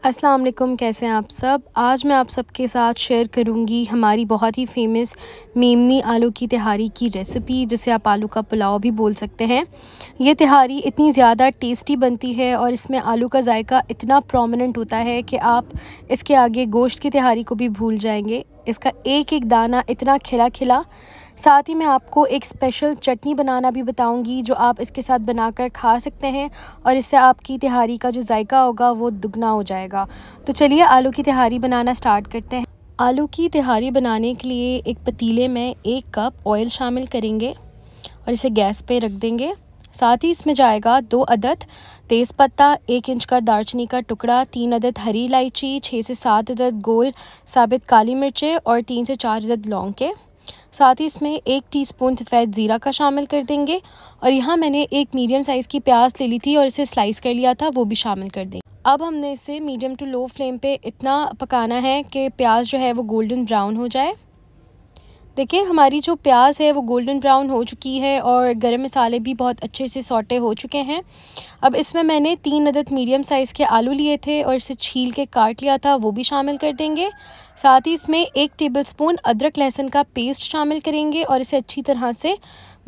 अस्सलाम वालेकुम, कैसे हैं आप सब। आज मैं आप सबके साथ शेयर करूंगी हमारी बहुत ही फेमस मेमनी आलू की तिहारी की रेसिपी, जिसे आप आलू का पुलाव भी बोल सकते हैं। ये तिहारी इतनी ज़्यादा टेस्टी बनती है और इसमें आलू का जायका इतना प्रोमिनेंट होता है कि आप इसके आगे गोश्त की तिहारी को भी भूल जाएंगे। इसका एक एक दाना इतना खिला खिला। साथ ही मैं आपको एक स्पेशल चटनी बनाना भी बताऊंगी जो आप इसके साथ बनाकर खा सकते हैं और इससे आपकी तिहारी का जो जायका होगा वो दुगना हो जाएगा। तो चलिए आलू की तिहारी बनाना स्टार्ट करते हैं। आलू की तिहारी बनाने के लिए एक पतीले में 1 कप ऑयल शामिल करेंगे और इसे गैस पे रख देंगे। साथ ही इसमें जाएगा 2 अदद तेज़पत्ता, 1 इंच का दालचीनी का टुकड़ा, 3 अदद हरी इलायची, 6 से 7 अदद गोल साबित काली मिर्चें और 3 से 4 अदद लौंग के। साथ ही इसमें 1 टीस्पून सफ़ेद ज़ीरा का शामिल कर देंगे और यहाँ मैंने एक मीडियम साइज़ की प्याज ले ली थी और इसे स्लाइस कर लिया था, वो भी शामिल कर देंगे। अब हमने इसे मीडियम टू लो फ्लेम पे इतना पकाना है कि प्याज जो है वो गोल्डन ब्राउन हो जाए। देखिए हमारी जो प्याज है वो गोल्डन ब्राउन हो चुकी है और गरम मसाले भी बहुत अच्छे से सौटे हो चुके हैं। अब इसमें मैंने 3 अदद मीडियम साइज़ के आलू लिए थे और इसे छील के काट लिया था, वो भी शामिल कर देंगे। साथ ही इसमें 1 टेबलस्पून अदरक लहसुन का पेस्ट शामिल करेंगे और इसे अच्छी तरह से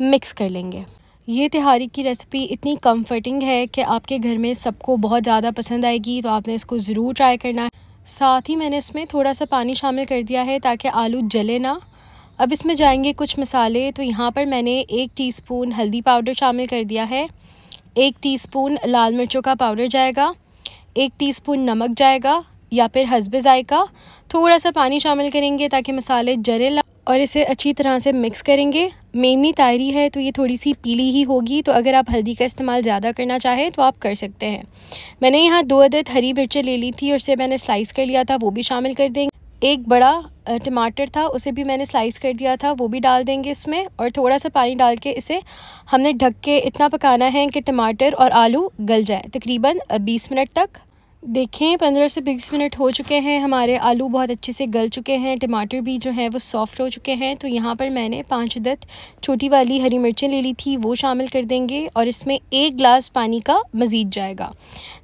मिक्स कर लेंगे। ये तिहारी की रेसिपी इतनी कंफर्टिंग है कि आपके घर में सबको बहुत ज़्यादा पसंद आएगी, तो आपने इसको ज़रूर ट्राई करना है। साथ ही मैंने इसमें थोड़ा सा पानी शामिल कर दिया है ताकि आलू जले ना। अब इसमें जाएंगे कुछ मसाले। तो यहाँ पर मैंने 1 टीस्पून हल्दी पाउडर शामिल कर दिया है, 1 टीस्पून लाल मिर्चों का पाउडर जाएगा, 1 टीस्पून नमक जाएगा या फिर हस्बे जायका। थोड़ा सा पानी शामिल करेंगे ताकि मसाले जले और इसे अच्छी तरह से मिक्स करेंगे। मेमनी तायरी है तो ये थोड़ी सी पीली ही होगी, तो अगर आप हल्दी का इस्तेमाल ज़्यादा करना चाहें तो आप कर सकते हैं। मैंने यहाँ 2 अदद हरी मिर्चें ले ली थी और इसे मैंने स्लाइस कर लिया था, वो भी शामिल कर देंगे। 1 बड़ा टमाटर था, उसे भी मैंने स्लाइस कर दिया था, वो भी डाल देंगे इसमें और थोड़ा सा पानी डाल के इसे हमने ढक के इतना पकाना है कि टमाटर और आलू गल जाए, तकरीबन 20 मिनट तक। देखें 15 से 20 मिनट हो चुके हैं, हमारे आलू बहुत अच्छे से गल चुके हैं, टमाटर भी जो है वो सॉफ़्ट हो चुके हैं। तो यहाँ पर मैंने 5 अदद छोटी वाली हरी मिर्चें ले ली थी, वो शामिल कर देंगे और इसमें 1 गिलास पानी का मज़ीद जाएगा।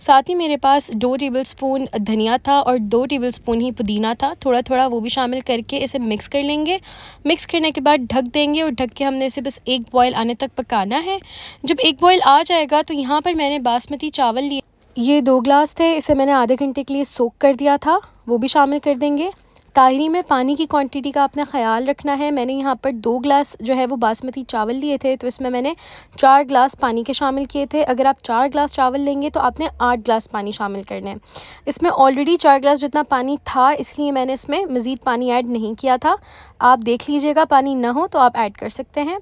साथ ही मेरे पास 2 टेबलस्पून धनिया था और 2 टेबलस्पून ही पुदीना था, थोड़ा थोड़ा वो भी शामिल करके इसे मिक्स कर लेंगे। मिक्स करने के बाद ढक देंगे और ढक के हमने इसे बस 1 बॉयल आने तक पकाना है। जब 1 बॉयल आ जाएगा तो यहाँ पर मैंने बासमती चावल लिए, ये 2 गिलास थे, इसे मैंने आधे घंटे के लिए सोक कर दिया था, वो भी शामिल कर देंगे। ताहिरी में पानी की क्वांटिटी का आपने ख्याल रखना है। मैंने यहाँ पर 2 गिलास जो है वो बासमती चावल लिए थे, तो इसमें मैंने 4 गिलास पानी के शामिल किए थे। अगर आप 4 गिलास चावल लेंगे तो आपने 8 गिलास पानी शामिल करना है। इसमें ऑलरेडी 4 गिलास जितना पानी था, इसलिए मैंने इसमें मज़ीद पानी ऐड नहीं किया था। आप देख लीजिएगा, पानी ना हो तो आप ऐड कर सकते हैं।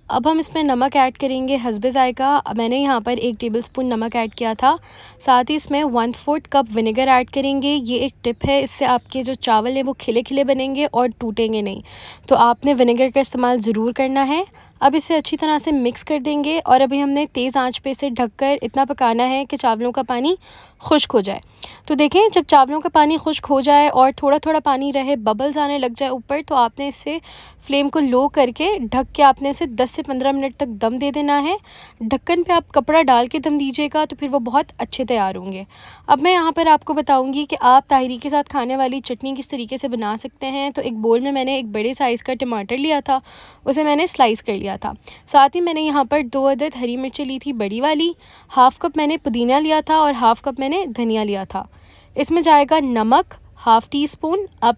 अब हम इसमें नमक ऐड करेंगे हस्बे जायका। मैंने यहाँ पर 1 टेबलस्पून नमक ऐड किया था। साथ ही इसमें 1/4 कप विनेगर ऐड करेंगे। ये एक टिप है, इससे आपके जो चावल हैं वो खिले खिले बनेंगे और टूटेंगे नहीं, तो आपने विनेगर का इस्तेमाल ज़रूर करना है। अब इसे अच्छी तरह से मिक्स कर देंगे और अभी हमने तेज़ आंच पे इसे ढककर इतना पकाना है कि चावलों का पानी खुश्क हो जाए। तो देखें जब चावलों का पानी खुश्क हो जाए और थोड़ा थोड़ा पानी रहे, बबल्स आने लग जाए ऊपर, तो आपने इसे फ्लेम को लो करके ढक के आपने इसे 10 से 15 मिनट तक दम दे देना है। ढक्कन पे आप कपड़ा डाल के दम दीजिएगा तो फिर वो बहुत अच्छे तैयार होंगे। अब मैं यहाँ पर आपको बताऊँगी कि आप ताहिरी के साथ खाने वाली चटनी किस तरीके से बना सकते हैं। तो एक बोल में मैंने एक बड़े साइज़ का टमाटर लिया था, उसे मैंने स्लाइस कर लिया था। साथ ही मैंने यहाँ पर 2 अदद हरी मिर्चें ली थी बड़ी वाली, 1/2 कप मैंने पुदीना लिया था और 1/2 कप मैंने धनिया लिया था। इसमें जाएगा नमक 1/2 टीस्पून, आप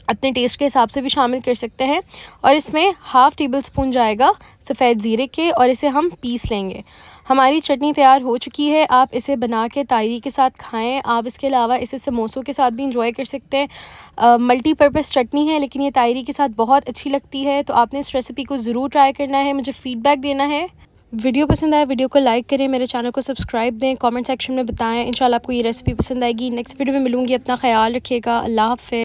अपने टेस्ट के हिसाब से भी शामिल कर सकते हैं, और इसमें 1/2 टेबलस्पून जाएगा सफ़ेद ज़ीरे के और इसे हम पीस लेंगे। हमारी चटनी तैयार हो चुकी है। आप इसे बना के तायरी के साथ खाएं। आप इसके अलावा इसे समोसों के साथ भी इंजॉय कर सकते हैं। मल्टीपर्पज़ चटनी है, लेकिन ये तायरी के साथ बहुत अच्छी लगती है। तो आपने इस रेसिपी को ज़रूर ट्राई करना है, मुझे फ़ीडबैक देना है। वीडियो पसंद आए वीडियो को लाइक करें, मेरे चैनल को सब्सक्राइब दें, कमेंट सेक्शन में बताएं। इंशाल्लाह आपको ये रेसिपी पसंद आएगी। नेक्स्ट वीडियो में मिलूँगी, अपना ख्याल रखिएगा। अल्लाह हाफ़िज़।